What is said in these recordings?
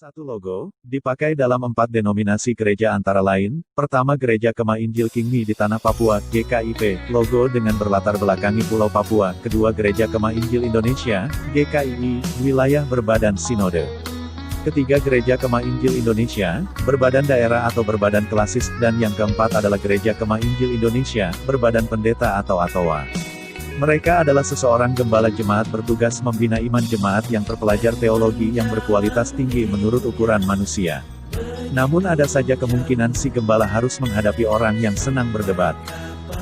Satu logo, dipakai dalam 4 denominasi gereja antara lain, pertama Gereja Kemah Injil King Mi di Tanah Papua, GKIP, logo dengan berlatar belakangi Pulau Papua, kedua Gereja Kemah Injil Indonesia, GKII, wilayah berbadan sinode. Ketiga Gereja Kemah Injil Indonesia, berbadan daerah atau berbadan klasis, dan yang keempat adalah Gereja Kemah Injil Indonesia, berbadan pendeta atau ATOA. Mereka adalah seseorang gembala jemaat bertugas membina iman jemaat yang terpelajar teologi yang berkualitas tinggi menurut ukuran manusia. Namun ada saja kemungkinan si gembala harus menghadapi orang yang senang berdebat.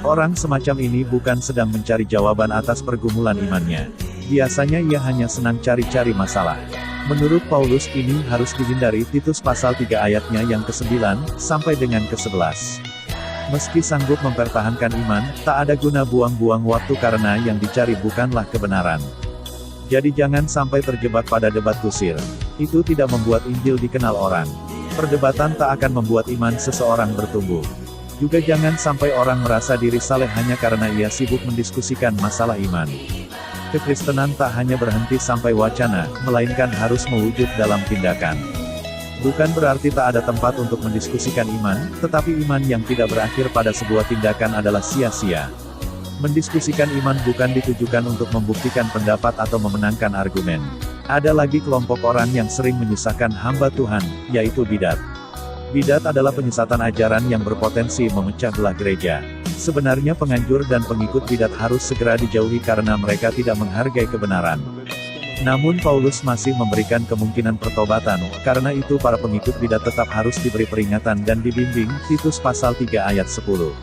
Orang semacam ini bukan sedang mencari jawaban atas pergumulan imannya. Biasanya ia hanya senang cari-cari masalah. Menurut Paulus ini harus dihindari. Titus pasal 3 ayatnya yang ke-9, sampai dengan ke-11. Meski sanggup mempertahankan iman, tak ada guna buang-buang waktu karena yang dicari bukanlah kebenaran. Jadi jangan sampai terjebak pada debat kusir. Itu tidak membuat Injil dikenal orang. Perdebatan tak akan membuat iman seseorang bertumbuh. Juga jangan sampai orang merasa diri saleh hanya karena ia sibuk mendiskusikan masalah iman. Kekristenan tak hanya berhenti sampai wacana, melainkan harus mewujud dalam tindakan. Bukan berarti tak ada tempat untuk mendiskusikan iman, tetapi iman yang tidak berakhir pada sebuah tindakan adalah sia-sia. Mendiskusikan iman bukan ditujukan untuk membuktikan pendapat atau memenangkan argumen. Ada lagi kelompok orang yang sering menyusahkan hamba Tuhan, yaitu bidat. Bidat adalah penyesatan ajaran yang berpotensi memecah belah gereja. Sebenarnya penganjur dan pengikut bidat harus segera dijauhi karena mereka tidak menghargai kebenaran. Namun Paulus masih memberikan kemungkinan pertobatan, karena itu para pengikut bidat tetap harus diberi peringatan dan dibimbing. Titus pasal 3 ayat 10.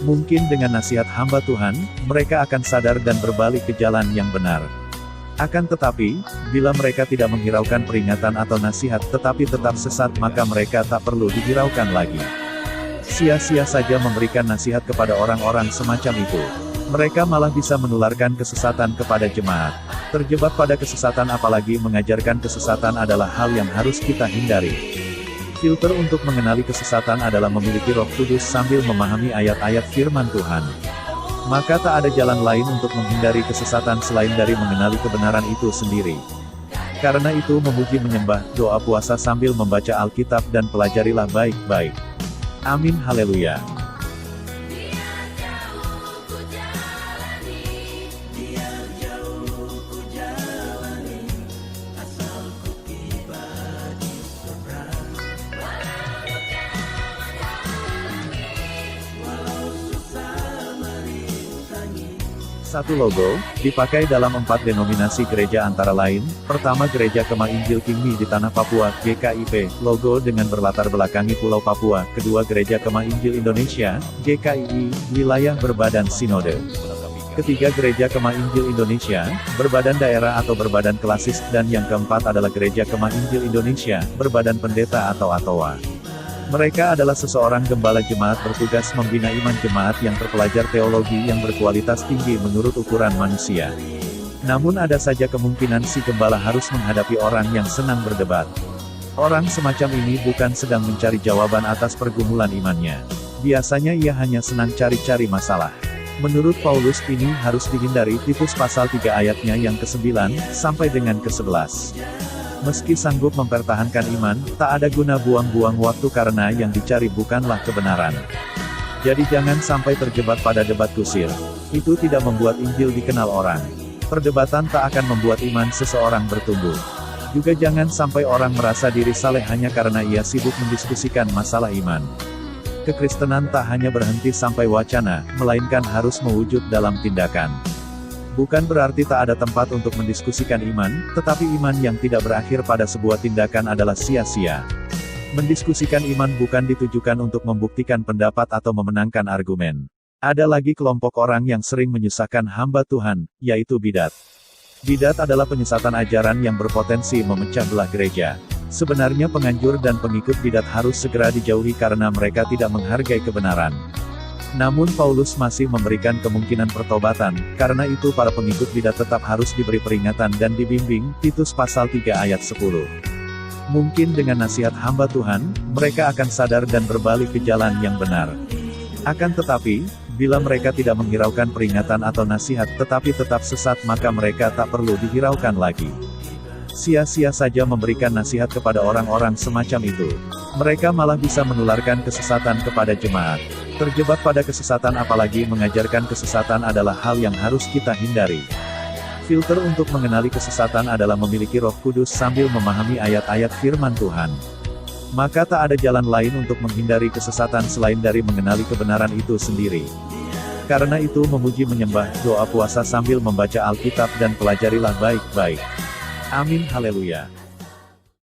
Mungkin dengan nasihat hamba Tuhan, mereka akan sadar dan berbalik ke jalan yang benar. Akan tetapi, bila mereka tidak menghiraukan peringatan atau nasihat tetapi tetap sesat, maka mereka tak perlu dihiraukan lagi. Sia-sia saja memberikan nasihat kepada orang-orang semacam itu. Mereka malah bisa menularkan kesesatan kepada jemaat. Terjebak pada kesesatan apalagi mengajarkan kesesatan adalah hal yang harus kita hindari. Filter untuk mengenali kesesatan adalah memiliki Roh Kudus sambil memahami ayat-ayat firman Tuhan. Maka tak ada jalan lain untuk menghindari kesesatan selain dari mengenali kebenaran itu sendiri. Karena itu memuji menyembah, doa puasa sambil membaca Alkitab dan pelajarilah baik-baik. Amin haleluya. Satu logo, dipakai dalam 4 denominasi gereja antara lain, pertama Gereja Kemah Injil King Mi di Tanah Papua, GKIP, logo dengan berlatar belakangi Pulau Papua, kedua Gereja Kemah Injil Indonesia, GKII, wilayah berbadan sinode. Ketiga Gereja Kemah Injil Indonesia, berbadan daerah atau berbadan klasis, dan yang keempat adalah Gereja Kemah Injil Indonesia, berbadan pendeta atau ATOA. Mereka adalah seseorang gembala jemaat bertugas membina iman jemaat yang terpelajar teologi yang berkualitas tinggi menurut ukuran manusia. Namun ada saja kemungkinan si gembala harus menghadapi orang yang senang berdebat. Orang semacam ini bukan sedang mencari jawaban atas pergumulan imannya. Biasanya ia hanya senang cari-cari masalah. Menurut Paulus ini harus dihindari. Titus pasal 3 ayatnya yang ke-9, sampai dengan ke-11. Meski sanggup mempertahankan iman, tak ada guna buang-buang waktu karena yang dicari bukanlah kebenaran. Jadi jangan sampai terjebak pada debat kusir. Itu tidak membuat Injil dikenal orang. Perdebatan tak akan membuat iman seseorang bertumbuh. Juga jangan sampai orang merasa diri saleh hanya karena ia sibuk mendiskusikan masalah iman. Kekristenan tak hanya berhenti sampai wacana, melainkan harus mewujud dalam tindakan. Bukan berarti tak ada tempat untuk mendiskusikan iman, tetapi iman yang tidak berakhir pada sebuah tindakan adalah sia-sia. Mendiskusikan iman bukan ditujukan untuk membuktikan pendapat atau memenangkan argumen. Ada lagi kelompok orang yang sering menyusahkan hamba Tuhan, yaitu bidat. Bidat adalah penyesatan ajaran yang berpotensi memecah belah gereja. Sebenarnya penganjur dan pengikut bidat harus segera dijauhi karena mereka tidak menghargai kebenaran. Namun Paulus masih memberikan kemungkinan pertobatan, karena itu para pengikut bidat tetap harus diberi peringatan dan dibimbing. Titus pasal 3 ayat 10. Mungkin dengan nasihat hamba Tuhan, mereka akan sadar dan berbalik ke jalan yang benar. Akan tetapi, bila mereka tidak menghiraukan peringatan atau nasihat tetapi tetap sesat, maka mereka tak perlu dihiraukan lagi. Sia-sia saja memberikan nasihat kepada orang-orang semacam itu. Mereka malah bisa menularkan kesesatan kepada jemaat. Terjebak pada kesesatan apalagi mengajarkan kesesatan adalah hal yang harus kita hindari. Filter untuk mengenali kesesatan adalah memiliki Roh Kudus sambil memahami ayat-ayat firman Tuhan. Maka tak ada jalan lain untuk menghindari kesesatan selain dari mengenali kebenaran itu sendiri. Karena itu memuji menyembah, doa puasa sambil membaca Alkitab dan pelajarilah baik-baik. Amin haleluya.